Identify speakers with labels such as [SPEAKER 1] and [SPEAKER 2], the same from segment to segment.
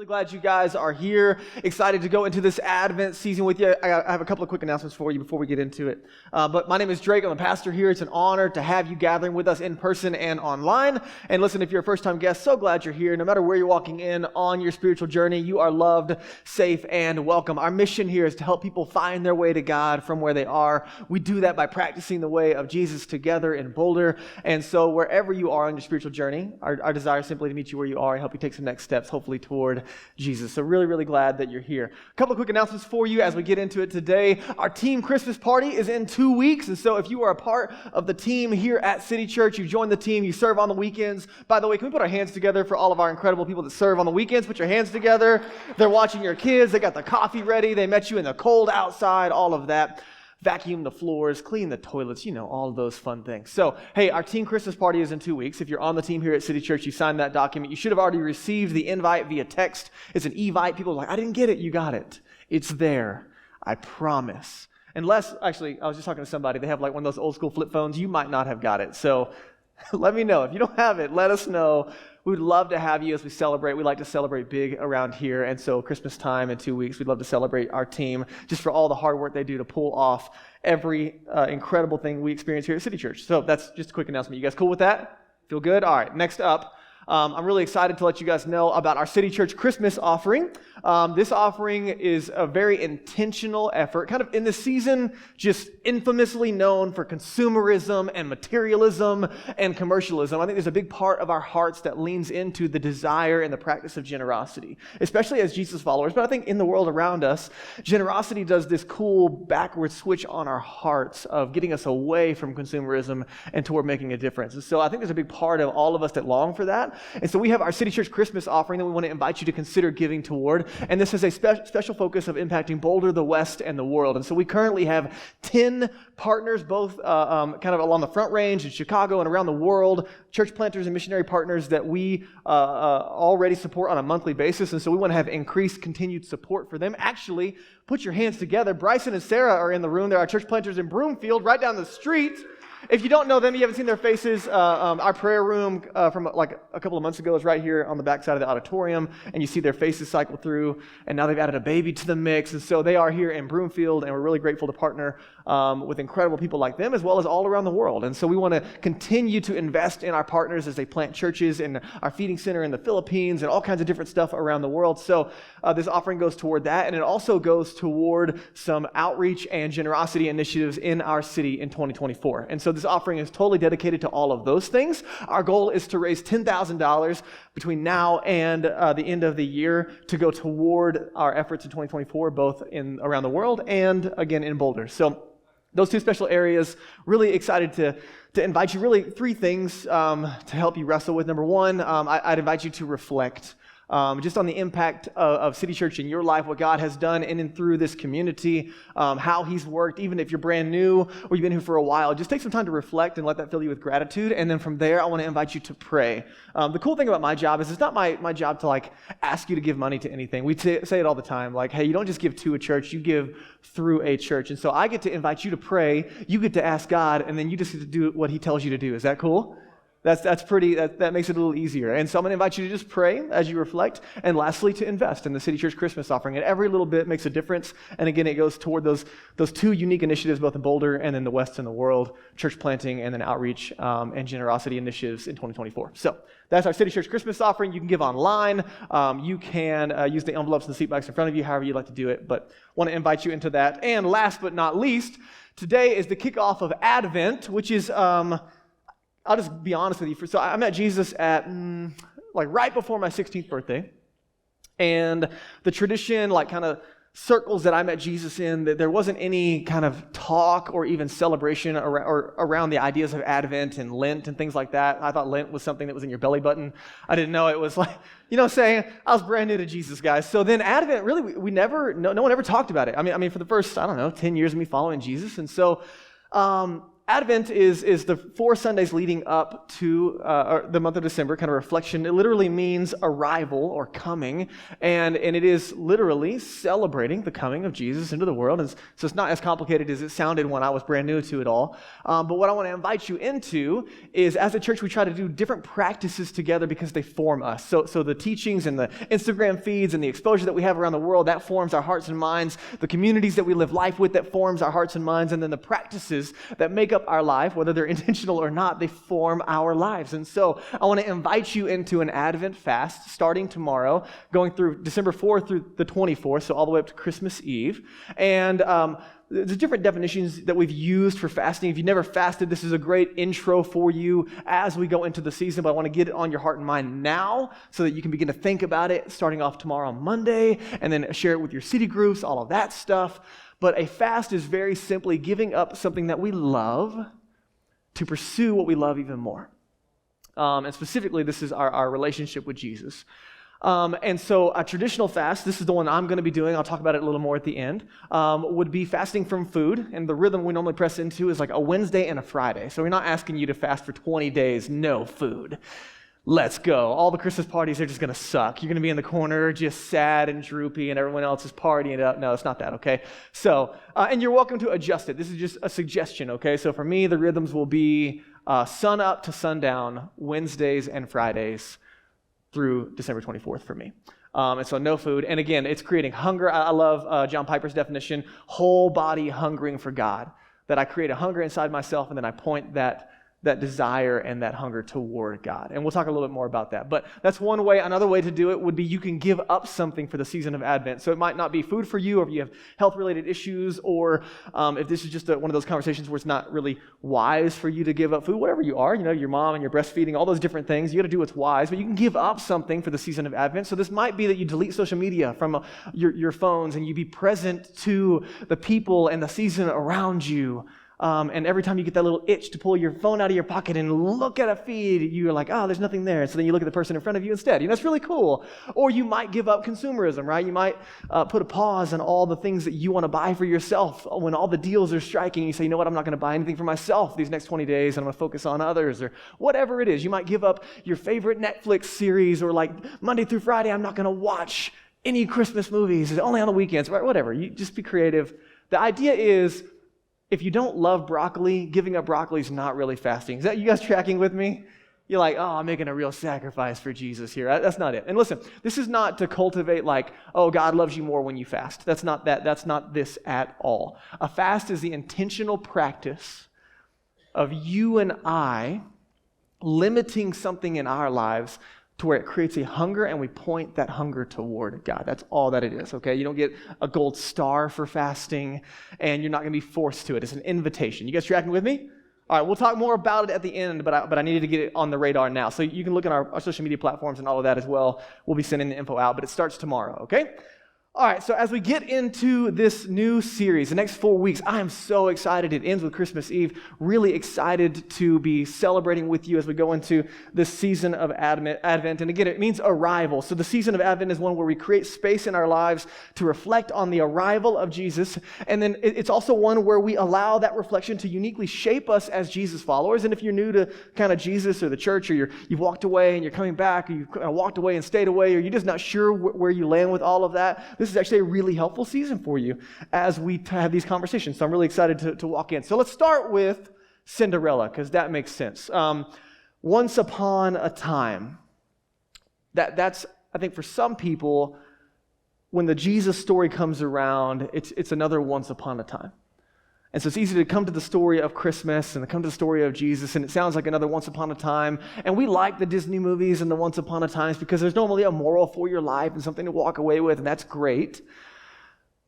[SPEAKER 1] Really glad you guys are here. Excited to go into this Advent season with you. I have a couple of quick announcements for you before we get into it. But my name is Drake. I'm the pastor here. It's an honor to have you gathering with us in person and online. And listen, if you're a first-time guest, so glad you're here. No matter where you're walking in on your spiritual journey, you are loved, safe, and welcome. Our mission here is to help people find their way to God from where they are. We do that by practicing the way of Jesus together in Boulder. And so wherever you are on your spiritual journey, our desire is simply to meet you where you are and help you take some next steps, hopefully toward Jesus. So really glad that you're here. A couple of quick announcements for you as we get into it today. Our team Christmas party is in 2 weeks, and so if you are a part of the team here at City Church, you joined the team, you serve on the weekends. By the way, can we put our hands together for all of our incredible people that serve on the weekends? Put your hands together. They're watching your kids. They got the coffee ready. They met you in the cold outside, all of that. Vacuum the floors, clean the toilets, all of those fun things. So, hey, our team Christmas party is in 2 weeks. If you're on the team here at City Church, you signed that document. You should have already received the invite via text. It's an evite. People are like, I didn't get it. You got it. It's there. I promise. Unless, actually, I was just talking to somebody. They have like one of those old school flip phones. You might not have got it. So let me know. If you don't have it, let us know. We would love to have you as we celebrate. We like to celebrate big around here. And so Christmas time in 2 weeks, we'd love to celebrate our team just for all the hard work they do to pull off every incredible thing we experience here at City Church. So that's just a quick announcement. You guys cool with that? Feel good? All right, next up. I'm really excited to let you guys know about our City Church Christmas offering. This offering is a very intentional effort, kind of in the season, just infamously known for consumerism and materialism and commercialism. I think there's a big part of our hearts that leans into the desire and the practice of generosity, especially as Jesus followers. But I think in the world around us, generosity does this cool backward switch on our hearts of getting us away from consumerism and toward making a difference. And so I think there's a big part of all of us that long for that. And so we have our City Church Christmas offering that we want to invite you to consider giving toward. And this is a special focus of impacting Boulder, the West, and the world. And so we currently have 10 partners, both kind of along the Front Range in Chicago and around the world, church planters and missionary partners that we already support on a monthly basis. And so we want to have increased continued support for them. Actually, put your hands together. Bryson and Sarah are in the room. They're our church planters in Broomfield, right down the street. If you don't know them, you haven't seen their faces, our prayer room from like a couple of months ago is right here on the back side of the auditorium, and you see their faces cycle through, and now they've added a baby to the mix, and so they are here in Broomfield, and we're really grateful to partner with incredible people like them, as well as all around the world. And so we want to continue to invest in our partners as they plant churches in our feeding center in the Philippines and all kinds of different stuff around the world. So this offering goes toward that, and it also goes toward some outreach and generosity initiatives in our city in 2024. And so this offering is totally dedicated to all of those things. Our goal is to raise $10,000 between now and the end of the year to go toward our efforts in 2024, both around the world and again in Boulder. So those two special areas, really excited to invite you, really three things to help you wrestle with. Number one, I'd invite you to reflect just on the impact of City Church in your life, what God has done in and through this community, how He's worked, even if you're brand new or you've been here for a while. Just take some time to reflect and let that fill you with gratitude. And then from there, I want to invite you to pray. The cool thing about my job is it's not my job to ask you to give money to anything. We say it all the time, hey, you don't just give to a church, you give through a church. And so I get to invite you to pray, you get to ask God, and then you just get to do what He tells you to do. Is that cool? That makes it a little easier. And so I'm going to invite you to just pray as you reflect, and lastly, to invest in the City Church Christmas offering. And every little bit makes a difference. And again, it goes toward those two unique initiatives, both in Boulder and in the West and the world, church planting and then outreach and generosity initiatives in 2024. So that's our City Church Christmas offering. You can give online. You can use the envelopes and the seat backs in front of you, however you'd like to do it. But want to invite you into that. And last but not least, today is the kickoff of Advent, which is I'll just be honest with you. So I met Jesus at right before my 16th birthday. And the tradition, kind of circles that I met Jesus in, that there wasn't any kind of talk or even celebration around the ideas of Advent and Lent and things like that. I thought Lent was something that was in your belly button. I didn't know it was saying I was brand new to Jesus, guys. So then Advent, really, no one ever talked about it. I mean, for the first, 10 years of me following Jesus. And so Advent is the 4 Sundays leading up to the month of December, kind of reflection. It literally means arrival or coming, and it is literally celebrating the coming of Jesus into the world. And so it's not as complicated as it sounded when I was brand new to it all. But what I want to invite you into is, as a church, we try to do different practices together because they form us. So the teachings and the Instagram feeds and the exposure that we have around the world, that forms our hearts and minds. The communities that we live life with, that forms our hearts and minds. And then the practices that make up our life, whether they're intentional or not, they form our lives. And so I want to invite you into an Advent fast starting tomorrow, going through December 4th through the 24th, so all the way up to Christmas Eve. And there's different definitions that we've used for fasting. If you've never fasted, this is a great intro for you as we go into the season, but I want to get it on your heart and mind now so that you can begin to think about it starting off tomorrow on Monday, and then share it with your city groups, all of that stuff. But a fast is very simply giving up something that we love to pursue what we love even more. And specifically, this is our relationship with Jesus. And so a traditional fast, this is the one I'm going to be doing, I'll talk about it a little more at the end, would be fasting from food. And the rhythm we normally press into is like a Wednesday and a Friday. So we're not asking you to fast for 20 days, no food. Let's go. All the Christmas parties are just going to suck. You're going to be in the corner just sad and droopy and everyone else is partying it up. No, it's not that, okay? So, and you're welcome to adjust it. This is just a suggestion, okay? So for me, the rhythms will be sun up to sundown, Wednesdays and Fridays through December 24th for me. And so no food. And again, it's creating hunger. I love John Piper's definition, whole body hungering for God, that I create a hunger inside myself and then I point that desire and that hunger toward God. And we'll talk a little bit more about that. But that's one way. Another way to do it would be you can give up something for the season of Advent. So it might not be food for you, or if you have health-related issues, or if this is just one of those conversations where it's not really wise for you to give up food, whatever you are, your mom and you're breastfeeding, all those different things, you got to do what's wise, but you can give up something for the season of Advent. So this might be that you delete social media from your phones and you be present to the people and the season around you. And every time you get that little itch to pull your phone out of your pocket and look at a feed, you're like, oh, there's nothing there. So then you look at the person in front of you instead. It's really cool. Or you might give up consumerism, right? You might put a pause on all the things that you want to buy for yourself when all the deals are striking. You say, you know what, I'm not going to buy anything for myself these next 20 days, and I'm going to focus on others, or whatever it is. You might give up your favorite Netflix series, or like Monday through Friday, I'm not going to watch any Christmas movies. It's only on the weekends, right? Whatever. You just be creative. The idea is, if you don't love broccoli, giving up broccoli is not really fasting. Is that you guys tracking with me? You're like, oh, I'm making a real sacrifice for Jesus here. That's not it. And listen, this is not to cultivate like, oh, God loves you more when you fast. That's not that. That's not this at all. A fast is the intentional practice of you and I limiting something in our lives to where it creates a hunger, and we point that hunger toward God. That's all that it is, okay? You don't get a gold star for fasting, and you're not going to be forced to it. It's an invitation. You guys tracking with me? All right, we'll talk more about it at the end, but I needed to get it on the radar now. So you can look at our social media platforms and all of that as well. We'll be sending the info out, but it starts tomorrow, okay? All right, so as we get into this new series, the next 4 weeks, I am so excited. It ends with Christmas Eve. Really excited to be celebrating with you as we go into this season of Advent. And again, it means arrival. So the season of Advent is one where we create space in our lives to reflect on the arrival of Jesus. And then it's also one where we allow that reflection to uniquely shape us as Jesus followers. And if you're new to kind of Jesus or the church, or you've walked away and you're coming back, or you've kind of walked away and stayed away, or you're just not sure where you land with all of that, this is actually a really helpful season for you as we have these conversations. So I'm really excited to walk in. So let's start with Cinderella, because that makes sense. Once upon a time. That's, I think for some people, when the Jesus story comes around, it's another once upon a time. And so it's easy to come to the story of Christmas and to come to the story of Jesus, and it sounds like another once upon a time. And we like the Disney movies and the once upon a times because there's normally a moral for your life and something to walk away with, and that's great.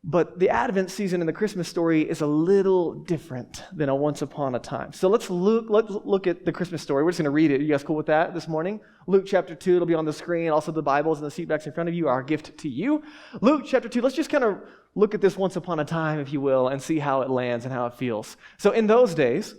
[SPEAKER 1] But the Advent season and the Christmas story is a little different than a once upon a time. So let's look at the Christmas story. We're just going to read it. You guys cool with that this morning? Luke chapter 2, it'll be on the screen. Also the Bibles and the seat backs in front of you are our gift to you. Luke chapter 2, let's just kind of look at this once upon a time, if you will, and see how it lands and how it feels. So in those days,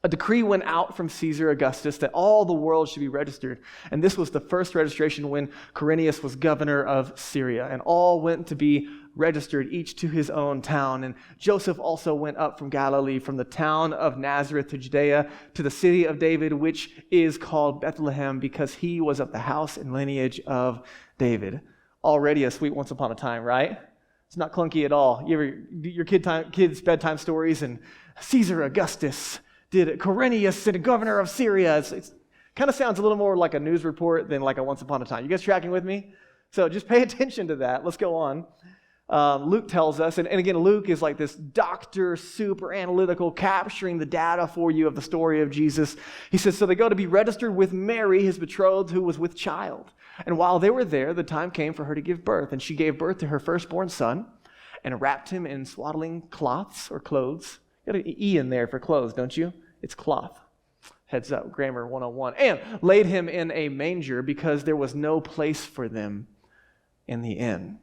[SPEAKER 1] a decree went out from Caesar Augustus that all the world should be registered. And this was the first registration when Quirinius was governor of Syria. And all went to be registered, each to his own town. And Joseph also went up from Galilee, from the town of Nazareth to Judea, to the city of David, which is called Bethlehem, because he was of the house and lineage of David. Already a sweet once upon a time, right? It's not clunky at all. You ever your kids' bedtime stories, and Caesar Augustus did Quirinius, and governor of Syria. It kind of sounds a little more like a news report than like a once upon a time. You guys tracking with me? So just pay attention to that. Let's go on. Luke tells us, and again, Luke is like this doctor, super analytical, capturing the data for you of the story of Jesus. He says, so they go to be registered with Mary, his betrothed, who was with child. And while they were there, the time came for her to give birth. And she gave birth to her firstborn son and wrapped him in swaddling cloths or clothes. You got an E in there for clothes, don't you? It's cloth. Heads up, grammar 101. And laid him in a manger because there was no place for them in the inn.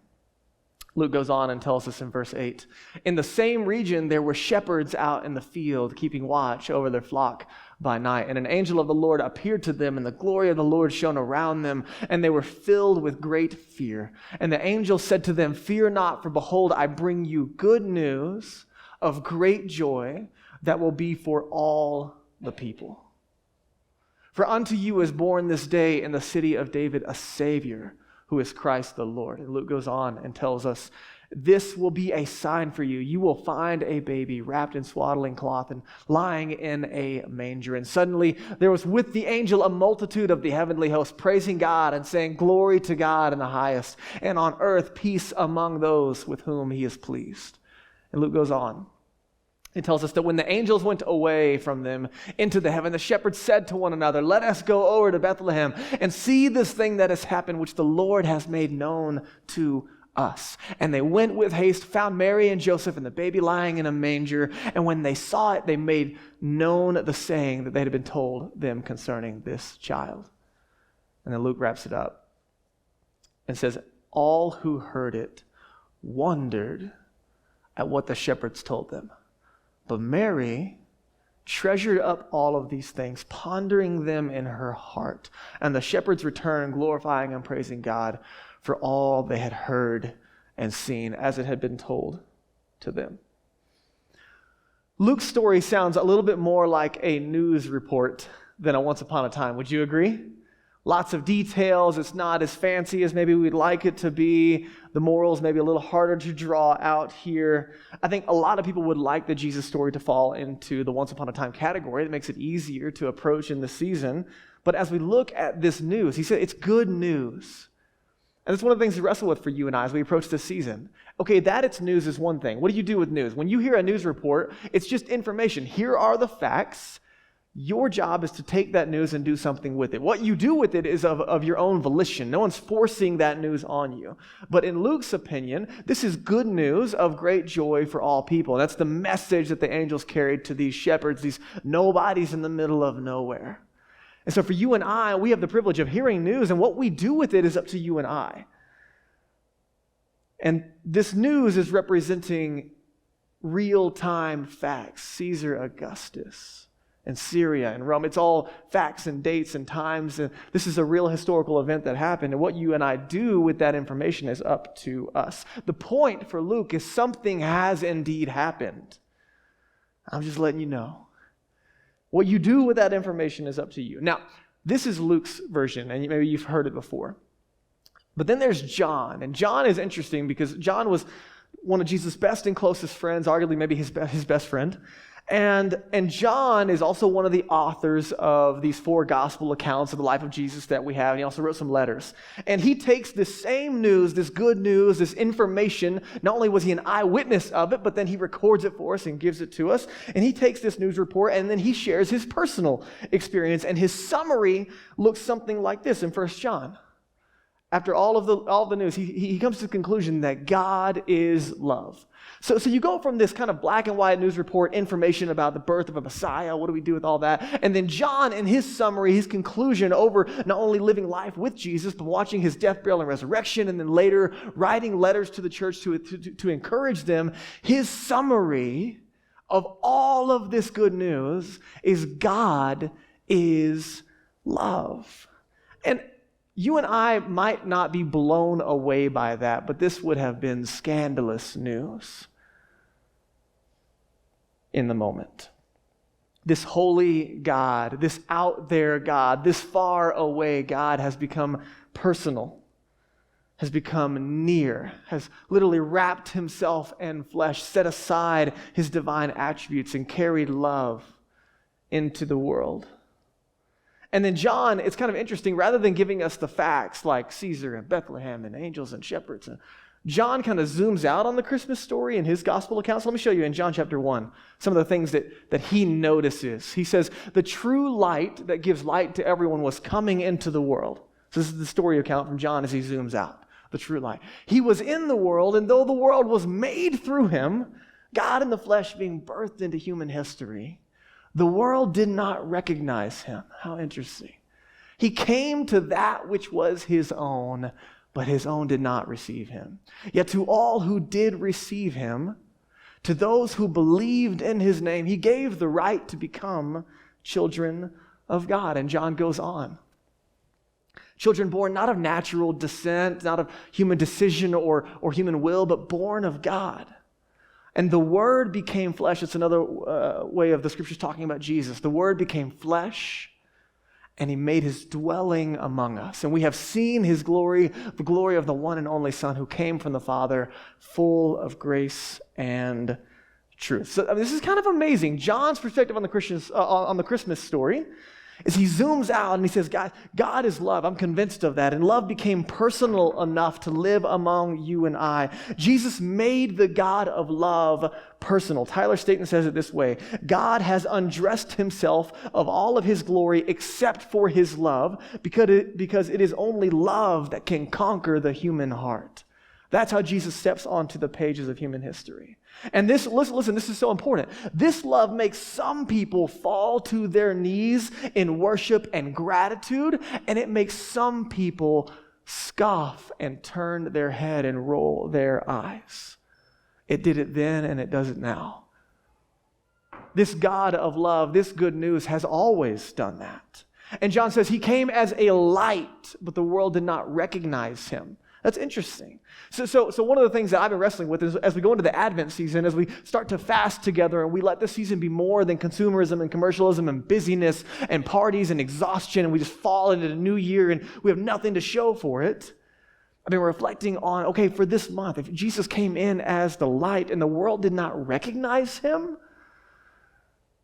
[SPEAKER 1] Luke goes on and tells us in verse 8, in the same region there were shepherds out in the field, keeping watch over their flock by night. And an angel of the Lord appeared to them, and the glory of the Lord shone around them, and they were filled with great fear. And the angel said to them, fear not, for behold, I bring you good news of great joy that will be for all the people. For unto you is born this day in the city of David a Savior, who is Christ the Lord. And Luke goes on and tells us, this will be a sign for you. You will find a baby wrapped in swaddling cloth and lying in a manger. And suddenly there was with the angel a multitude of the heavenly host, praising God and saying, glory to God in the highest, and on earth peace among those with whom he is pleased. And Luke goes on. It tells us that when the angels went away from them into the heaven, the shepherds said to one another, let us go over to Bethlehem and see this thing that has happened, which the Lord has made known to us. And they went with haste, found Mary and Joseph and the baby lying in a manger. And when they saw it, they made known the saying that they had been told them concerning this child. And then Luke wraps it up and says, all who heard it wondered at what the shepherds told them. But Mary treasured up all of these things, pondering them in her heart. And the shepherds returned, glorifying and praising God for all they had heard and seen as it had been told to them. Luke's story sounds a little bit more like a news report than a once upon a time. Would you agree? Lots of details. It's not as fancy as maybe we'd like it to be. The morals maybe a little harder to draw out here. I think a lot of people would like the Jesus story to fall into the once upon a time category. That makes it easier to approach in the season. But as we look at this news, he said it's good news. And it's one of the things we wrestle with for you and I as we approach this season. Okay, that it's news is one thing. What do you do with news? When you hear a news report, it's just information. Here are the facts. Your job is to take that news and do something with it. What you do with it is of your own volition. No one's forcing that news on you. But in Luke's opinion, this is good news of great joy for all people. That's the message that the angels carried to these shepherds, these nobodies in the middle of nowhere. And so for you and I, we have the privilege of hearing news, and what we do with it is up to you and I. And this news is representing real-time facts. Caesar Augustus and Syria and Rome. It's all facts and dates and times. And this is a real historical event that happened. And what you and I do with that information is up to us. The point for Luke is something has indeed happened. I'm just letting you know. What you do with that information is up to you. Now, this is Luke's version, and maybe you've heard it before. But then there's John. And John is interesting because John was one of Jesus' best and closest friends, arguably maybe his best friend. And John is also one of the authors of these 4 gospel accounts of the life of Jesus that we have. And he also wrote some letters. And he takes this same news, this good news, this information. Not only was he an eyewitness of it, but then he records it for us and gives it to us. And he takes this news report and then he shares his personal experience. And his summary looks something like this in 1 John. After all of the news, he comes to the conclusion that God is love. So you go from this kind of black and white news report, information about the birth of a Messiah, what do we do with all that? And then John, in his summary, his conclusion over not only living life with Jesus, but watching his death, burial, and resurrection, and then later writing letters to the church to encourage them, his summary of all of this good news is God is love. And you and I might not be blown away by that, but this would have been scandalous news in the moment. This holy God, this out there God, this far away God has become personal, has become near, has literally wrapped himself in flesh, set aside his divine attributes, and carried love into the world. And then John, it's kind of interesting, rather than giving us the facts like Caesar and Bethlehem and angels and shepherds, John kind of zooms out on the Christmas story in his gospel accounts. Let me show you in John chapter 1 some of the things that he notices. He says, the true light that gives light to everyone was coming into the world. So this is the story account from John as he zooms out, the true light. He was in the world, and though the world was made through him, God in the flesh being birthed into human history, the world did not recognize him. How interesting. He came to that which was his own, but his own did not receive him. Yet to all who did receive him, to those who believed in his name, he gave the right to become children of God. And John goes on. Children born not of natural descent, not of human decision or human will, but born of God. And the Word became flesh. It's another way of the Scriptures talking about Jesus. The Word became flesh, and he made his dwelling among us. And we have seen his glory, the glory of the one and only Son who came from the Father, full of grace and truth. So this is kind of amazing. John's perspective on the Christmas story is he zooms out and he says, God is love. I'm convinced of that. And love became personal enough to live among you and I. Jesus made the God of love personal. Tyler Staton says it this way: God has undressed himself of all of his glory except for his love, because it is only love that can conquer the human heart. That's how Jesus steps onto the pages of human history. And this, listen, this is so important. This love makes some people fall to their knees in worship and gratitude, and it makes some people scoff and turn their head and roll their eyes. It did it then, and it does it now. This God of love, this good news has always done that. And John says he came as a light, but the world did not recognize him. That's interesting. So one of the things that I've been wrestling with is as we go into the Advent season, as we start to fast together and we let this season be more than consumerism and commercialism and busyness and parties and exhaustion, and we just fall into the new year and we have nothing to show for it. I've been reflecting on, okay, for this month, if Jesus came in as the light and the world did not recognize him,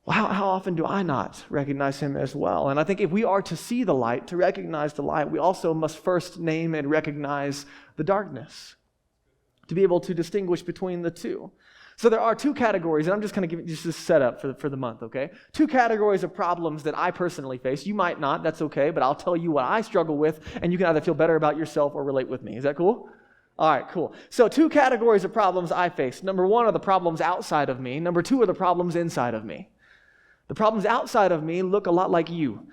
[SPEAKER 1] well, how often do I not recognize him as well? And I think if we are to see the light, to recognize the light, we also must first name and recognize the darkness, to be able to distinguish between the two. So there are two categories, and I'm just kind of giving you this setup for the month, okay? Two categories of problems that I personally face. You might not, that's okay, but I'll tell you what I struggle with, and you can either feel better about yourself or relate with me. Is that cool? All right, cool. So two categories of problems I face. Number one are the problems outside of me. Number two are the problems inside of me. The problems outside of me look a lot like you.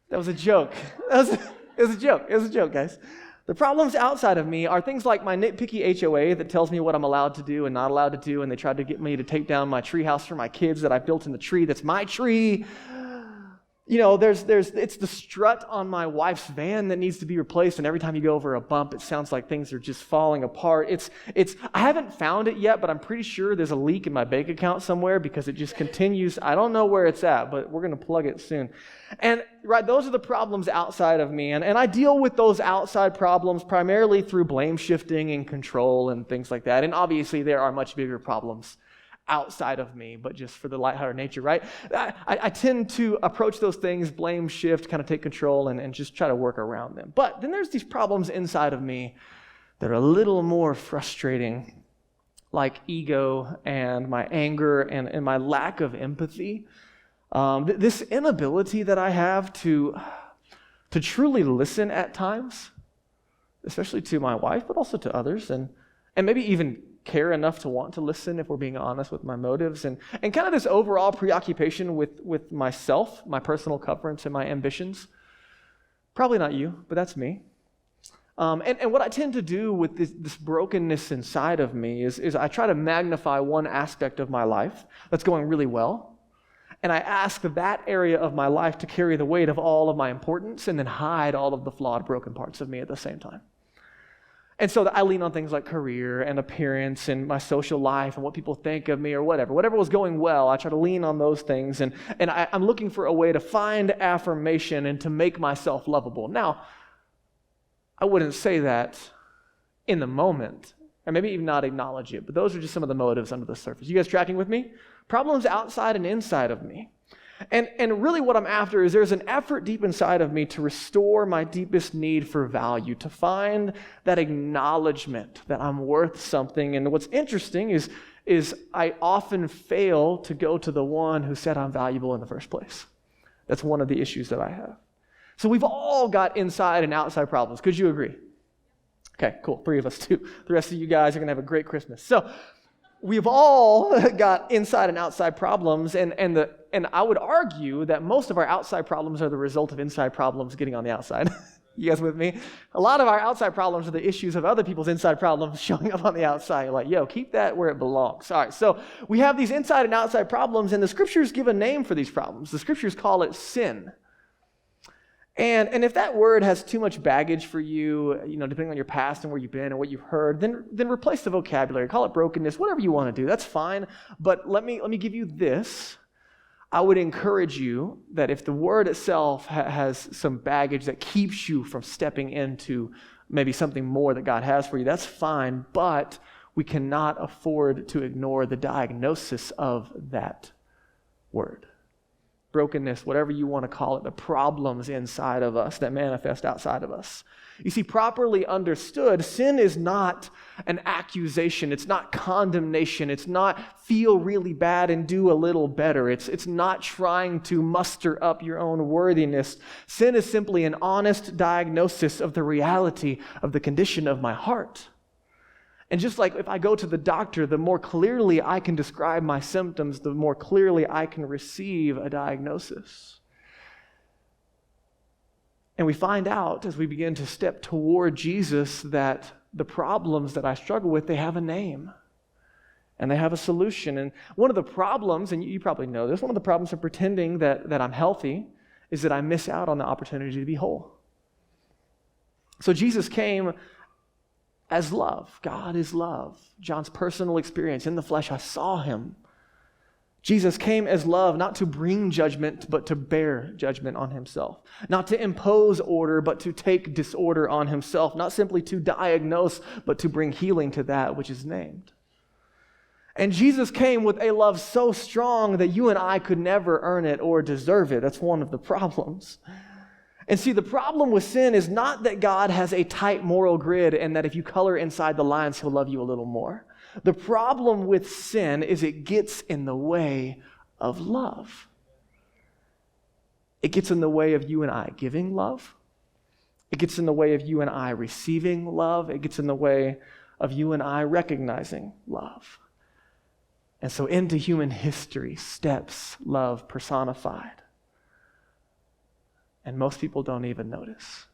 [SPEAKER 1] That was a joke. It was a joke, guys. The problems outside of me are things like my nitpicky HOA that tells me what I'm allowed to do and not allowed to do, and they tried to get me to take down my tree house for my kids that I built in the tree that's my tree. You know, it's the strut on my wife's van that needs to be replaced, and every time you go over a bump, it sounds like things are just falling apart. I haven't found it yet, but I'm pretty sure there's a leak in my bank account somewhere because it just continues. I don't know where it's at, but we're going to plug it soon. And right, those are the problems outside of me, and I deal with those outside problems primarily through blame shifting and control and things like that. And obviously, there are much bigger problems outside of me, but just for the lighthearted nature, right? I tend to approach those things, blame, shift, kind of take control and just try to work around them. But then there's these problems inside of me that are a little more frustrating, like ego and my anger and my lack of empathy. This inability that I have to truly listen at times, especially to my wife, but also to others, and maybe even care enough to want to listen if we're being honest with my motives, and kind of this overall preoccupation with myself, my personal comforts, and my ambitions. Probably not you, but that's me. And what I tend to do with this brokenness inside of me is I try to magnify one aspect of my life that's going really well, and I ask that area of my life to carry the weight of all of my importance and then hide all of the flawed, broken parts of me at the same time. And so I lean on things like career and appearance and my social life and what people think of me or whatever. Whatever was going well, I try to lean on those things, and I'm looking for a way to find affirmation and to make myself lovable. Now, I wouldn't say that in the moment, or maybe even not acknowledge it, but those are just some of the motives under the surface. You guys tracking with me? Problems outside and inside of me. And really what I'm after is there's an effort deep inside of me to restore my deepest need for value, to find that acknowledgement that I'm worth something. And what's interesting is I often fail to go to the one who said I'm valuable in the first place. That's one of the issues that I have. So we've all got inside and outside problems. Could you agree? Okay, cool. 3 of us too. The rest of you guys are going to have a great Christmas. So we've all got inside and outside problems, and I would argue that most of our outside problems are the result of inside problems getting on the outside. You guys with me? A lot of our outside problems are the issues of other people's inside problems showing up on the outside. You're like, yo, keep that where it belongs. All right, so we have these inside and outside problems, and the scriptures give a name for these problems. The scriptures call it sin. And if that word has too much baggage for you, depending on your past and where you've been and what you've heard, then replace the vocabulary. Call it brokenness, whatever you want to do. That's fine. But let me give you this. I would encourage you that if the word itself has some baggage that keeps you from stepping into maybe something more that God has for you, that's fine. But we cannot afford to ignore the diagnosis of that word. Brokenness, whatever you want to call it, the problems inside of us that manifest outside of us. You see, properly understood, sin is not an accusation. It's not condemnation. It's not feel really bad and do a little better. It's not trying to muster up your own worthiness. Sin is simply an honest diagnosis of the reality of the condition of my heart. And just like if I go to the doctor, the more clearly I can describe my symptoms, the more clearly I can receive a diagnosis. And we find out as we begin to step toward Jesus that the problems that I struggle with, they have a name and they have a solution. And one of the problems, and you probably know this, one of the problems of pretending that I'm healthy is that I miss out on the opportunity to be whole. So Jesus came as love. God is love. John's personal experience in the flesh, I saw him. Jesus came as love, not to bring judgment, but to bear judgment on himself. Not to impose order, but to take disorder on himself. Not simply to diagnose, but to bring healing to that which is named. And Jesus came with a love so strong that you and I could never earn it or deserve it. That's one of the problems. And see, the problem with sin is not that God has a tight moral grid and that if you color inside the lines, he'll love you a little more. The problem with sin is it gets in the way of love. It gets in the way of you and I giving love. It gets in the way of you and I receiving love. It gets in the way of you and I recognizing love. And so into human history steps love personified. And most people don't even notice.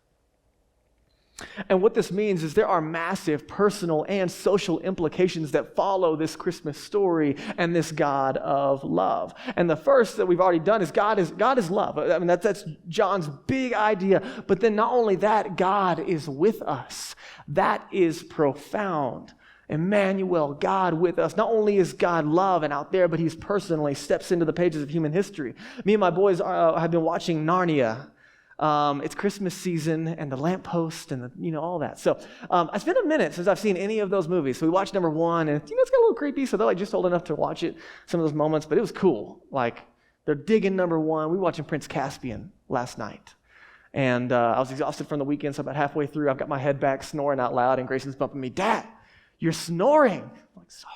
[SPEAKER 1] And what this means is there are massive personal and social implications that follow this Christmas story and this God of love. And the first that we've already done is God is love. I mean, that's John's big idea. But then not only that, God is with us. That is profound. Emmanuel, God with us. Not only is God love and out there, but he's personally steps into the pages of human history. Me and my boys have been watching Narnia. It's Christmas season and the lamppost and all that. So it's been a minute since I've seen any of those movies. So we watched number 1 and it's got a little creepy. So they're just old enough to watch it, some of those moments, but it was cool. They're digging number 1. We were watching Prince Caspian last night. And I was exhausted from the weekend. So about halfway through, I've got my head back snoring out loud and Grayson's bumping me, "Dad, you're snoring." I'm like, "Sorry."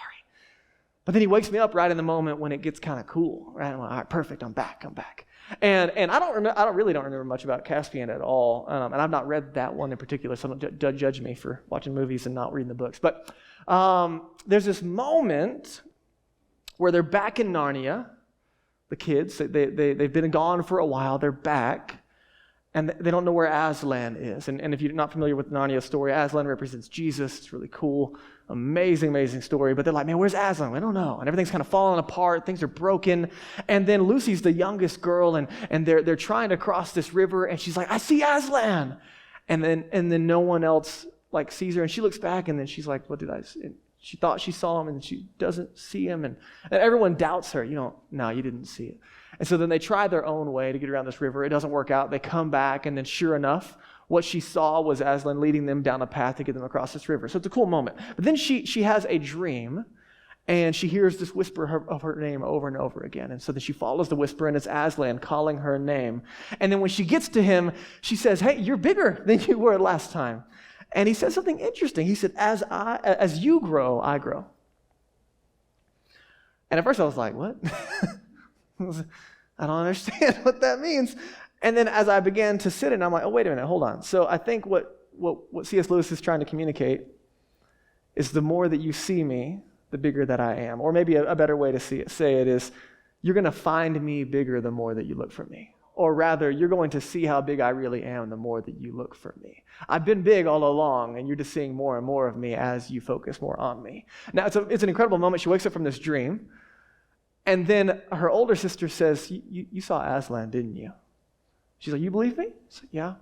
[SPEAKER 1] But then he wakes me up right in the moment when it gets kind of cool. Right? I'm like, "All right, perfect. I'm back. And I really don't remember much about Caspian at all, and I've not read that one in particular, so don't judge me for watching movies and not reading the books. But there's this moment where they're back in Narnia, the kids. They've been gone for a while. They're back, And they don't know where Aslan is. And if you're not familiar with Narnia's story, Aslan represents Jesus. It's really cool. Amazing, amazing story. But they're like, man, where's Aslan? We don't know. And everything's kind of falling apart. Things are broken. And then Lucy's the youngest girl, and they're trying to cross this river. And she's like, I see Aslan. And then no one else like sees her. And she looks back, and then she's like, what did I see? And she thought she saw him, and she doesn't see him. And everyone doubts her. No, you didn't see it. And so then they try their own way to get around this river. It doesn't work out. They come back, and then sure enough, what she saw was Aslan leading them down a path to get them across this river. So it's a cool moment. But then she has a dream, and she hears this whisper of her name over and over again. And so then she follows the whisper, and it's Aslan calling her name. And then when she gets to him, she says, hey, you're bigger than you were last time. And he says something interesting. He said, as you grow, I grow. And at first I was like, what? I don't understand what that means. And then as I began to sit in, I'm like, oh, wait a minute, hold on. So I think what C.S. Lewis is trying to communicate is the more that you see me, the bigger that I am. Or maybe a better way to say it is, you're going to find me bigger the more that you look for me. Or rather, you're going to see how big I really am the more that you look for me. I've been big all along, and you're just seeing more and more of me as you focus more on me. Now, it's an incredible moment. She wakes up from this dream, and then her older sister says, you saw Aslan, didn't you? She's like, you believe me? She's like, yeah.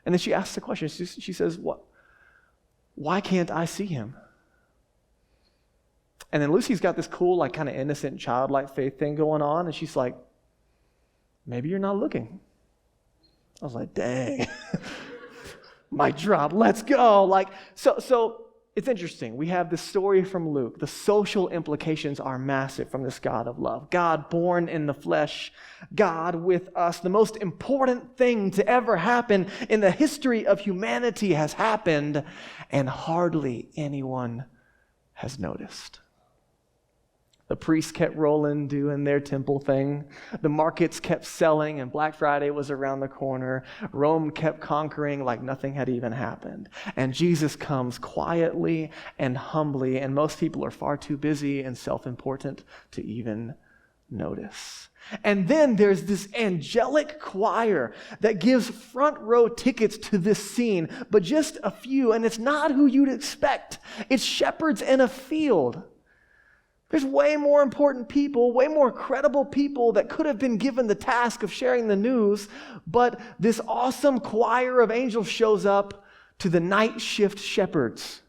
[SPEAKER 1] And then she asks the question. She says, what? Why can't I see him? And then Lucy's got this cool, like kind of innocent, childlike faith thing going on, and she's like, maybe you're not looking. I was like, dang. Mic drop, let's go. So it's interesting. We have this story from Luke. The social implications are massive from this God of love. God born in the flesh, God with us. The most important thing to ever happen in the history of humanity has happened, and hardly anyone has noticed. The priests kept rolling, doing their temple thing. The markets kept selling, and Black Friday was around the corner. Rome kept conquering like nothing had even happened. And Jesus comes quietly and humbly, and most people are far too busy and self-important to even notice. And then there's this angelic choir that gives front row tickets to this scene, but just a few, and it's not who you'd expect. It's shepherds in a field. There's way more important people, way more credible people that could have been given the task of sharing the news, but this awesome choir of angels shows up to the night shift shepherds.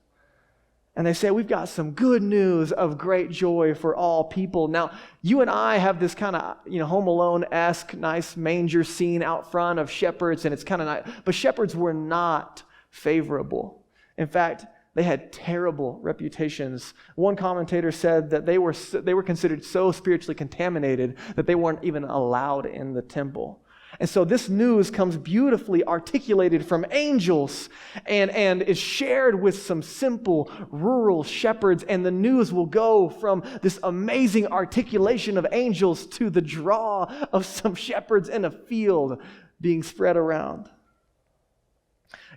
[SPEAKER 1] And they say, we've got some good news of great joy for all people. Now, you and I have this kind of, Home Alone-esque nice manger scene out front of shepherds, and it's kind of nice. But shepherds were not favorable. In fact, they had terrible reputations. One commentator said that they were considered so spiritually contaminated that they weren't even allowed in the temple. And so this news comes beautifully articulated from angels and is shared with some simple rural shepherds. And the news will go from this amazing articulation of angels to the draw of some shepherds in a field being spread around.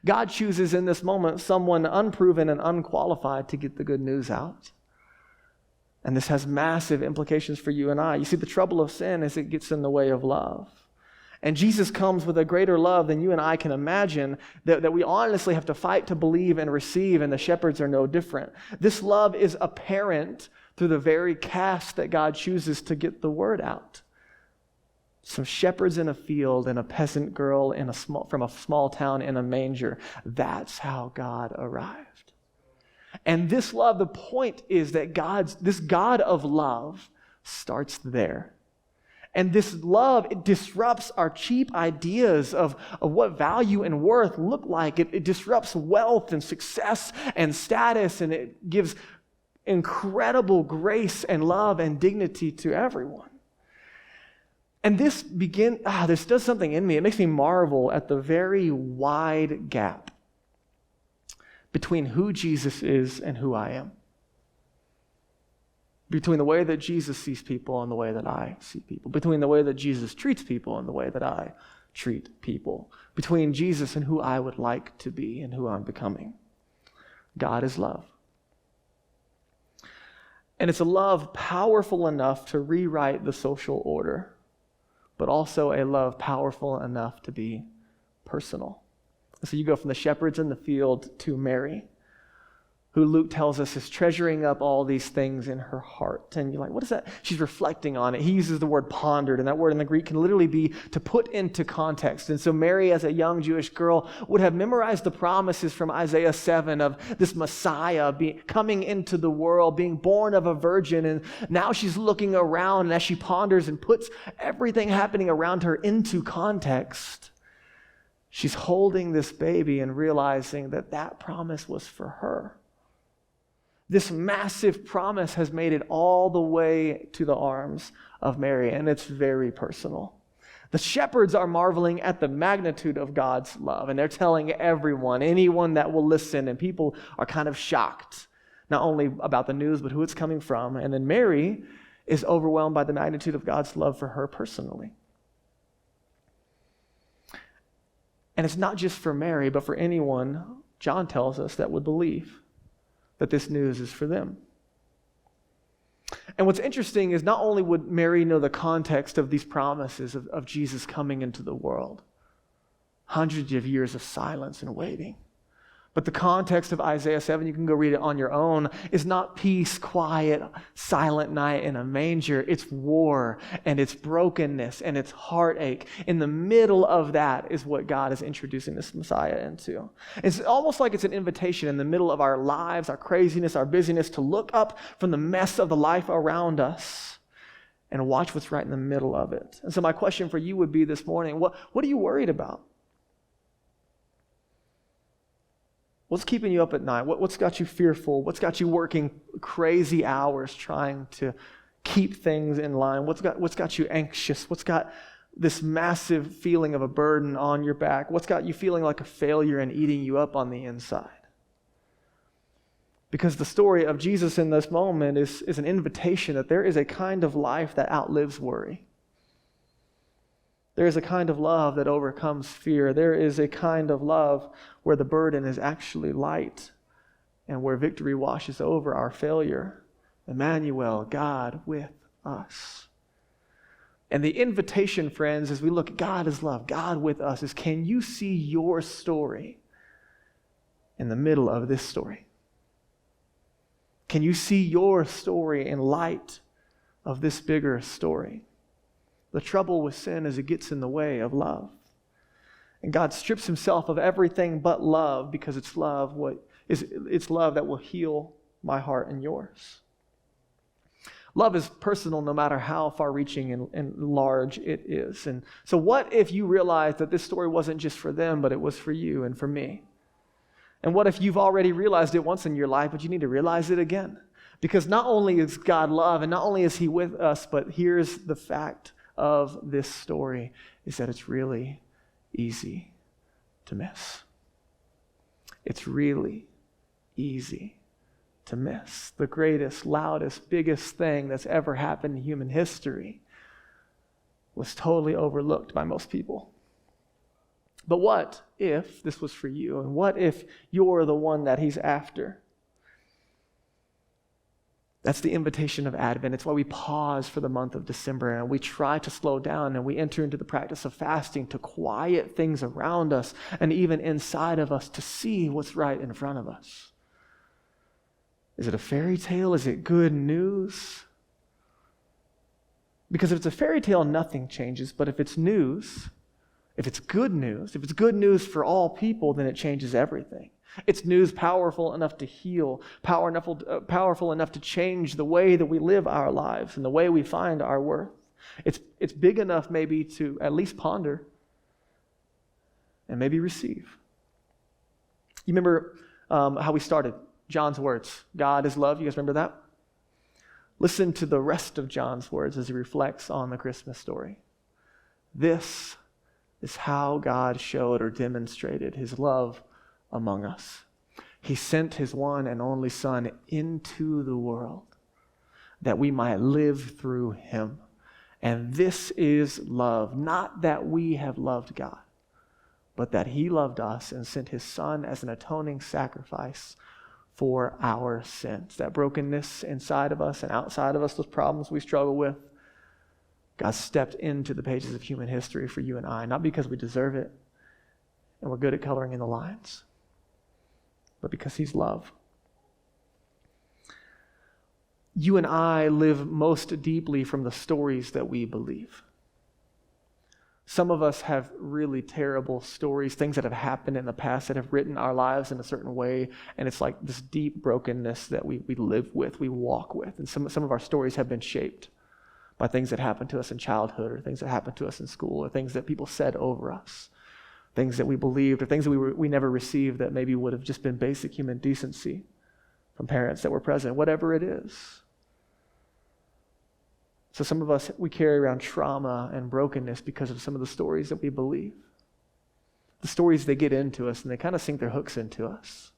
[SPEAKER 1] God chooses in this moment someone unproven and unqualified to get the good news out. And this has massive implications for you and I. You see, the trouble of sin is it gets in the way of love. And Jesus comes with a greater love than you and I can imagine that we honestly have to fight to believe and receive, and the shepherds are no different. This love is apparent through the very cast that God chooses to get the word out. Some shepherds in a field and a peasant girl from a small town in a manger. That's how God arrived. And this love, the point is that this God of love starts there. And this love, it disrupts our cheap ideas of what value and worth look like. It disrupts wealth and success and status, and it gives incredible grace and love and dignity to everyone. And this does something in me. It makes me marvel at the very wide gap between who Jesus is and who I am. Between the way that Jesus sees people and the way that I see people. Between the way that Jesus treats people and the way that I treat people. Between Jesus and who I would like to be and who I'm becoming. God is love. And it's a love powerful enough to rewrite the social order, but also a love powerful enough to be personal. So you go from the shepherds in the field to Mary, who Luke tells us is treasuring up all these things in her heart. And you're like, what is that? She's reflecting on it. He uses the word pondered, and that word in the Greek can literally be to put into context. And so Mary, as a young Jewish girl, would have memorized the promises from Isaiah 7 of this Messiah coming into the world, being born of a virgin. And now she's looking around, and as she ponders and puts everything happening around her into context, she's holding this baby and realizing that that promise was for her. This massive promise has made it all the way to the arms of Mary, and it's very personal. The shepherds are marveling at the magnitude of God's love, and they're telling everyone, anyone that will listen, and people are kind of shocked, not only about the news, but who it's coming from. And then Mary is overwhelmed by the magnitude of God's love for her personally. And it's not just for Mary, but for anyone, John tells us, that would believe that this news is for them. And what's interesting is not only would Mary know the context of these promises of Jesus coming into the world, hundreds of years of silence and waiting, but the context of Isaiah 7, you can go read it on your own, is not peace, quiet, silent night in a manger. It's war, and it's brokenness, and it's heartache. In the middle of that is what God is introducing this Messiah into. It's almost like it's an invitation in the middle of our lives, our craziness, our busyness, to look up from the mess of the life around us and watch what's right in the middle of it. And so my question for you would be this morning, what are you worried about? What's keeping you up at night? What's got you fearful? What's got you working crazy hours trying to keep things in line? What's got you anxious? What's got this massive feeling of a burden on your back? What's got you feeling like a failure and eating you up on the inside? Because the story of Jesus in this moment is an invitation that there is a kind of life that outlives worry. There is a kind of love that overcomes fear. There is a kind of love where the burden is actually light and where victory washes over our failure. Emmanuel, God with us. And the invitation, friends, as we look at God is love, God with us, is can you see your story in the middle of this story? Can you see your story in light of this bigger story? The trouble with sin is it gets in the way of love. And God strips himself of everything but love, because it's love that will heal my heart and yours. Love is personal no matter how far-reaching and large it is. And so what if you realized that this story wasn't just for them, but it was for you and for me? And what if you've already realized it once in your life, but you need to realize it again? Because not only is God love, and not only is he with us, but here's the fact of this story, is that it's really easy to miss. It's really easy to miss. The greatest, loudest, biggest thing that's ever happened in human history was totally overlooked by most people. But what if this was for you? And what if you're the one that he's after? That's the invitation of Advent. It's why we pause for the month of December and we try to slow down and we enter into the practice of fasting to quiet things around us and even inside of us to see what's right in front of us. Is it a fairy tale? Is it good news? Because if it's a fairy tale, nothing changes. But if it's news, if it's good news for all people, then it changes everything. It's news powerful enough to heal, powerful enough to change the way that we live our lives and the way we find our worth. It's big enough maybe to at least ponder and maybe receive. You remember how we started? John's words, God is love. You guys remember that? Listen to the rest of John's words as he reflects on the Christmas story. This is how God showed or demonstrated his love among us. He sent his one and only Son into the world that we might live through him. And this is love, not that we have loved God, but that he loved us and sent his Son as an atoning sacrifice for our sins. That brokenness inside of us and outside of us, those problems we struggle with, God stepped into the pages of human history for you and I, not because we deserve it, and we're good at coloring in the lines, but because he's love. You and I live most deeply from the stories that we believe. Some of us have really terrible stories, things that have happened in the past that have written our lives in a certain way, and it's like this deep brokenness that we live with, we walk with. And some of our stories have been shaped by things that happened to us in childhood, or things that happened to us in school, or things that people said over us, things that we believed, or things that we never received that maybe would have just been basic human decency from parents that were present, whatever it is. So some of us, we carry around trauma and brokenness because of some of the stories that we believe. The stories, they get into us and they kind of sink their hooks into us.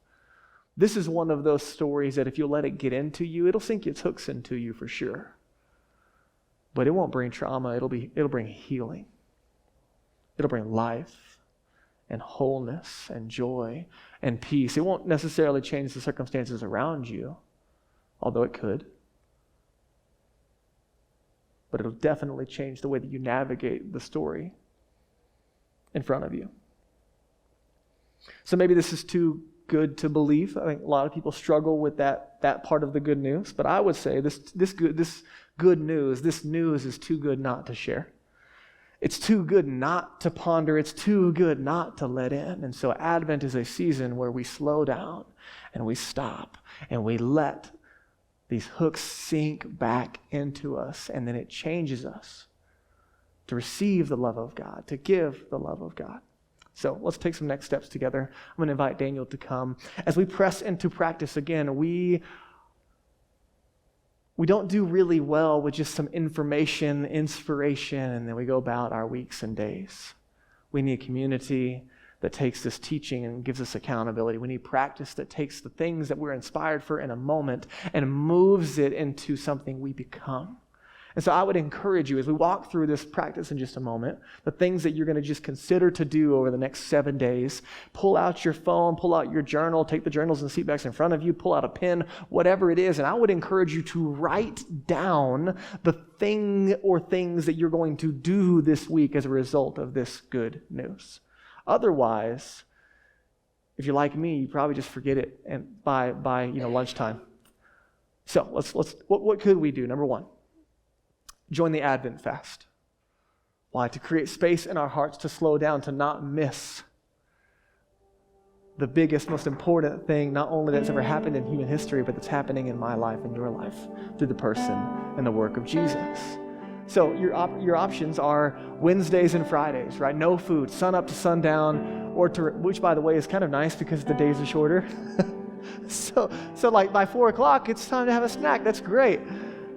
[SPEAKER 1] This is one of those stories that if you let it get into you, it'll sink its hooks into you for sure. But it won't bring trauma, it'll bring healing. It'll bring life and wholeness and joy and peace. It won't necessarily change the circumstances around you, although it could. But it'll definitely change the way that you navigate the story in front of you. So maybe this is too good to believe. I think a lot of people struggle with that part of the good news. But I would say this good news, this news is too good not to share. It's too good not to ponder. It's too good not to let in. And so Advent is a season where we slow down and we stop and we let these hooks sink back into us, and then it changes us to receive the love of God, to give the love of God. So let's take some next steps together. I'm going to invite Daniel to come. As we press into practice again, we don't do really well with just some information, inspiration, and then we go about our weeks and days. We need community that takes this teaching and gives us accountability. We need practice that takes the things that we're inspired for in a moment and moves it into something we become. And so I would encourage you, as we walk through this practice in just a moment, the things that you're going to just consider to do over the next 7 days, pull out your phone, pull out your journal, take the journals and seatbacks in front of you, pull out a pen, whatever it is, and I would encourage you to write down the thing or things that you're going to do this week as a result of this good news. Otherwise, if you're like me, you probably just forget it and by lunchtime. So what could we do? Number one, join the Advent fast. Why? To create space in our hearts to slow down, to not miss the biggest, most important thing, not only that's ever happened in human history, but that's happening in my life and your life through the person and the work of Jesus. So your options are Wednesdays and Fridays, right? No food, sun up to sundown, which by the way is kind of nice because the days are shorter. so like by 4 o'clock, it's time to have a snack. That's great.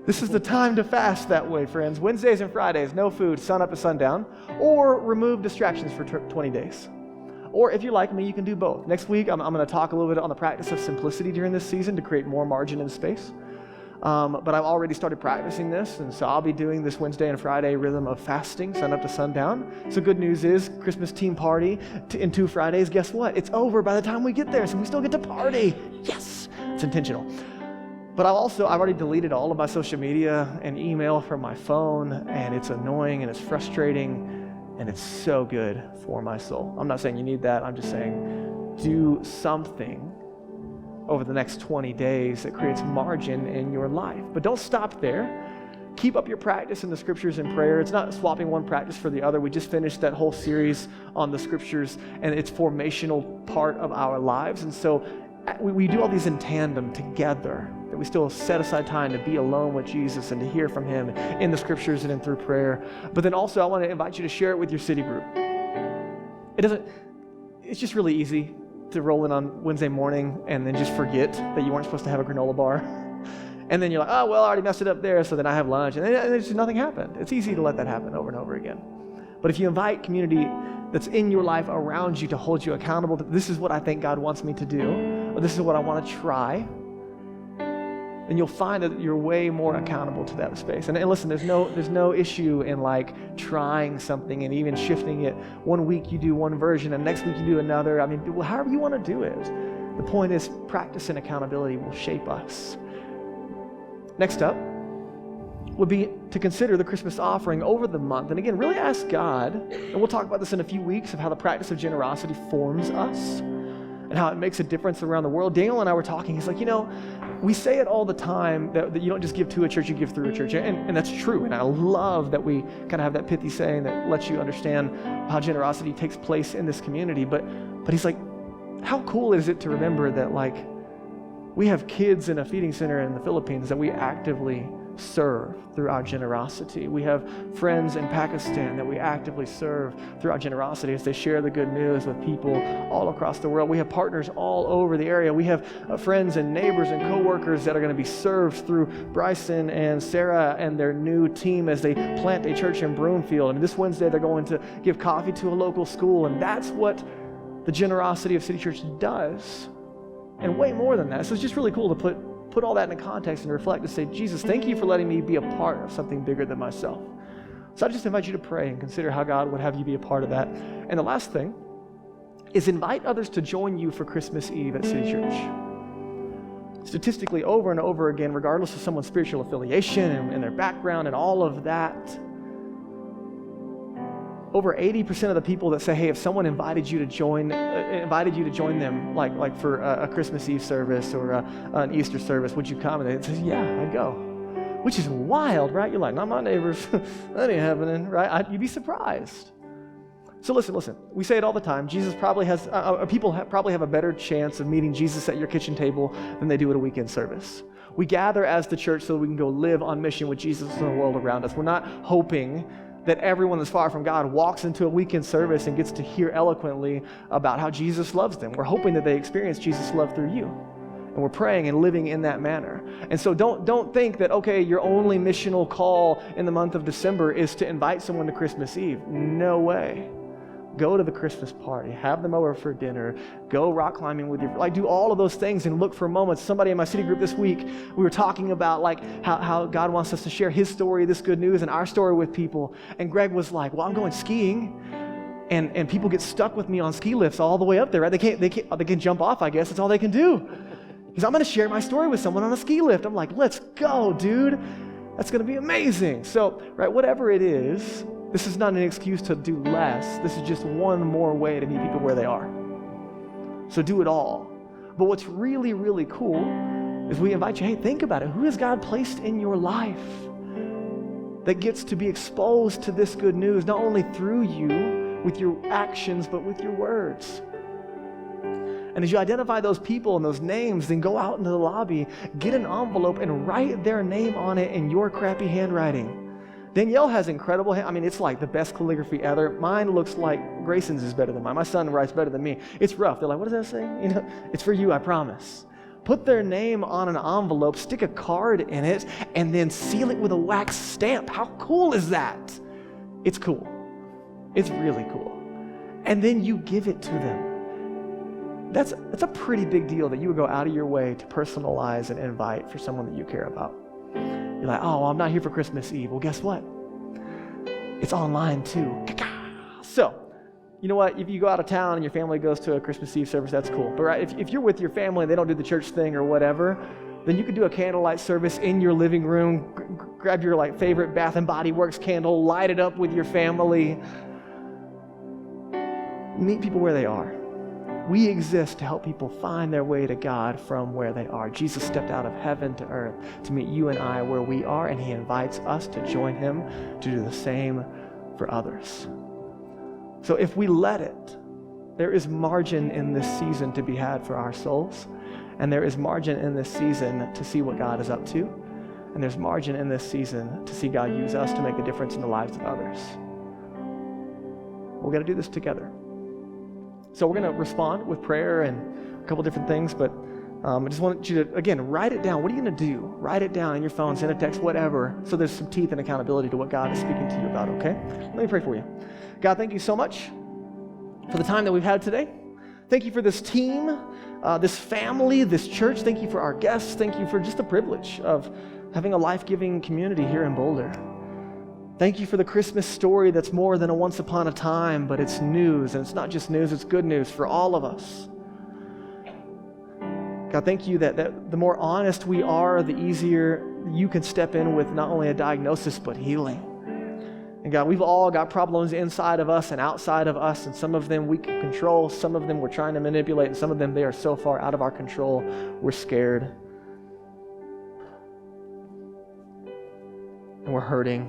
[SPEAKER 1] This is the time to fast that way, friends. Wednesdays and Fridays, no food, sun up to sundown, or remove distractions for 20 days. Or if you're like me, you can do both. Next week, I'm going to talk a little bit on the practice of simplicity during this season to create more margin and space. But I've already started practicing this, and so I'll be doing this Wednesday and Friday rhythm of fasting, sun up to sundown. So good news is, Christmas team party in 2 Fridays, guess what? It's over by the time we get there, so we still get to party. Yes, it's intentional. But I've already deleted all of my social media and email from my phone, and it's annoying and it's frustrating, and it's so good for my soul. I'm not saying you need that. I'm just saying do something over the next 20 days that creates margin in your life. But don't stop there. Keep up your practice in the scriptures and prayer. It's not swapping one practice for the other. We just finished that whole series on the scriptures, and it's formational part of our lives. And so we do all these in tandem together, that we still set aside time to be alone with Jesus and to hear from him in the scriptures and through prayer. But then also I want to invite you to share it with your city group. It's just really easy to roll in on Wednesday morning and then just forget that you weren't supposed to have a granola bar. And then you're like, oh, well, I already messed it up there, so then I have lunch. And then just nothing happened. It's easy to let that happen over and over again. But if you invite community that's in your life around you to hold you accountable, that this is what I think God wants me to do, or this is what I want to try, then you'll find that you're way more accountable to that space. And listen, there's no issue in like trying something and even shifting it. 1 week you do one version and next week you do another. I mean, however you want to do it. The point is practice and accountability will shape us. Next up, would be to consider the Christmas offering over the month. And again, really ask God, and we'll talk about this in a few weeks, of how the practice of generosity forms us and how it makes a difference around the world. Daniel and I were talking. He's like, we say it all the time that you don't just give to a church, you give through a church. And that's true. And I love that we kind of have that pithy saying that lets you understand how generosity takes place in this community. But he's like, how cool is it to remember that, like, we have kids in a feeding center in the Philippines that we actively serve through our generosity. We have friends in Pakistan that we actively serve through our generosity as they share the good news with people all across the world. We have partners all over the area. We have friends and neighbors and coworkers that are going to be served through Bryson and Sarah and their new team as they plant a church in Broomfield. And this Wednesday they're going to give coffee to a local school. And that's what the generosity of City Church does. And way more than that. So it's just really cool to put all that in context and reflect to say, Jesus, thank you for letting me be a part of something bigger than myself. So I just invite you to pray and consider how God would have you be a part of that. And the last thing is invite others to join you for Christmas Eve at City Church. Statistically, over and over again, regardless of someone's spiritual affiliation and their background and all of that, over 80% of the people that say, hey, if someone invited you to join them, like for a Christmas Eve service or an Easter service, would you come? And they say, yeah, I'd go. Which is wild, right? You're like, not my neighbors. That ain't happening, right? You'd be surprised. So listen. We say it all the time. Jesus probably has, people probably have a better chance of meeting Jesus at your kitchen table than they do at a weekend service. We gather as the church so we can go live on mission with Jesus in the world around us. We're not hoping that everyone that's far from God walks into a weekend service and gets to hear eloquently about how Jesus loves them. We're hoping that they experience Jesus' love through you. And we're praying and living in that manner. And so don't think that, okay, your only missional call in the month of December is to invite someone to Christmas Eve. No way. Go to the Christmas party, have them over for dinner, go rock climbing with your, do all of those things and look for moments. Somebody in my city group this week, we were talking about how God wants us to share his story, this good news, and our story with people. And Greg was like, well, I'm going skiing, and people get stuck with me on ski lifts all the way up there, right? They can jump off, I guess. That's all they can do. Because I'm going to share my story with someone on a ski lift. I'm like, let's go, dude. That's going to be amazing. So, right, whatever it is, this is not an excuse to do less. This is just one more way to meet people where they are. So do it all. But what's really, really cool is we invite you, hey, think about it. Who has God placed in your life that gets to be exposed to this good news, not only through you with your actions, but with your words? And as you identify those people and those names, then go out into the lobby, get an envelope, and write their name on it in your crappy handwriting. Danielle has incredible, it's like the best calligraphy ever. Mine looks like Grayson's is better than mine. My son writes better than me. It's rough. They're like, what does that say? It's for you, I promise. Put their name on an envelope, stick a card in it, and then seal it with a wax stamp. How cool is that? It's cool. It's really cool. And then you give it to them. That's a pretty big deal that you would go out of your way to personalize and invite for someone that you care about. You're like, oh, well, I'm not here for Christmas Eve. Well, guess what? It's online too. So, you know what? If you go out of town and your family goes to a Christmas Eve service, that's cool. But right, if you're with your family and they don't do the church thing or whatever, then you could do a candlelight service in your living room, grab your favorite Bath and Body Works candle, light it up with your family. Meet people where they are. We exist to help people find their way to God from where they are. Jesus stepped out of heaven to earth to meet you and I where we are, and he invites us to join him to do the same for others. So if we let it, there is margin in this season to be had for our souls, and there is margin in this season to see what God is up to, and there's margin in this season to see God use us to make a difference in the lives of others. We're going to do this together. So we're going to respond with prayer and a couple different things, but I just want you to, again, write it down. What are you going to do? Write it down in your phone, send a text, whatever, so there's some teeth and accountability to what God is speaking to you about, okay? Let me pray for you. God, thank you so much for the time that we've had today. Thank you for this team, this family, this church. Thank you for our guests. Thank you for just the privilege of having a life-giving community here in Boulder. Thank you for the Christmas story that's more than a once upon a time, but it's news, and it's not just news, it's good news for all of us. God, thank you that the more honest we are, the easier you can step in with not only a diagnosis, but healing. And God, we've all got problems inside of us and outside of us, and some of them we can control, some of them we're trying to manipulate, and some of them they are so far out of our control, we're scared. And we're hurting.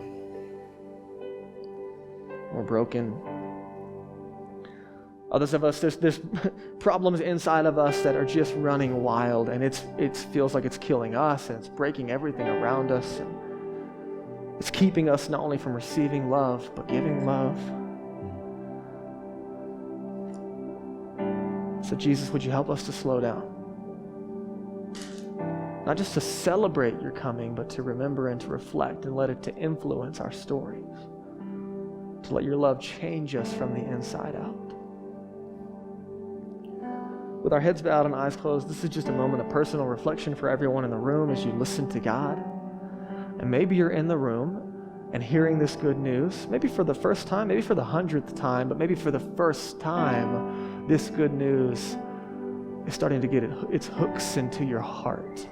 [SPEAKER 1] We're broken. Others of us, there's problems inside of us that are just running wild, and it feels like it's killing us, and it's breaking everything around us. And it's keeping us not only from receiving love, but giving love. So Jesus, would you help us to slow down? Not just to celebrate your coming, but to remember and to reflect and let it to influence our stories. To let your love change us from the inside out. With our heads bowed and eyes closed, this is just a moment of personal reflection for everyone in the room as you listen to God. And maybe you're in the room and hearing this good news, maybe for the first time, maybe for the 100th time, but maybe for the first time, this good news is starting to get its hooks into your heart.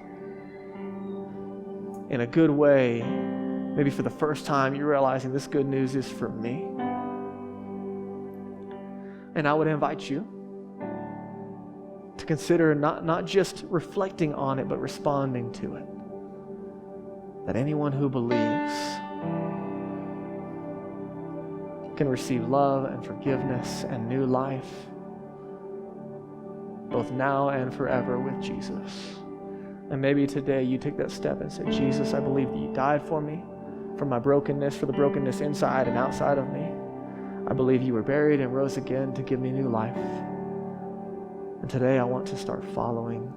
[SPEAKER 1] In a good way, maybe for the first time, you're realizing this good news is for me. And I would invite you to consider not just reflecting on it, but responding to it. That anyone who believes can receive love and forgiveness and new life, both now and forever with Jesus. And maybe today you take that step and say, Jesus, I believe that you died for me, for my brokenness, for the brokenness inside and outside of me. I believe you were buried and rose again to give me new life. And today I want to start following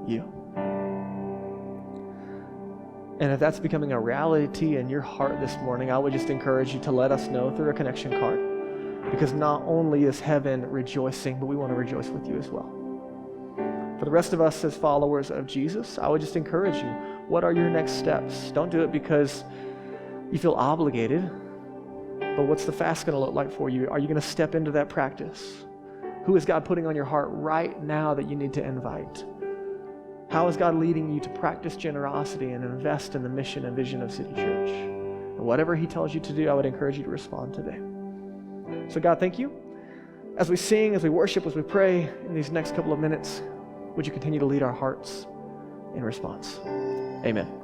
[SPEAKER 1] you. And if that's becoming a reality in your heart this morning, I would just encourage you to let us know through a connection card. Because not only is heaven rejoicing, but we want to rejoice with you as well. For the rest of us as followers of Jesus, I would just encourage you, what are your next steps? Don't do it because you feel obligated, but what's the fast going to look like for you? Are you going to step into that practice? Who is God putting on your heart right now that you need to invite? How is God leading you to practice generosity and invest in the mission and vision of City Church? And whatever he tells you to do, I would encourage you to respond today. So God, thank you. As we sing, as we worship, as we pray in these next couple of minutes, would you continue to lead our hearts in response? Amen.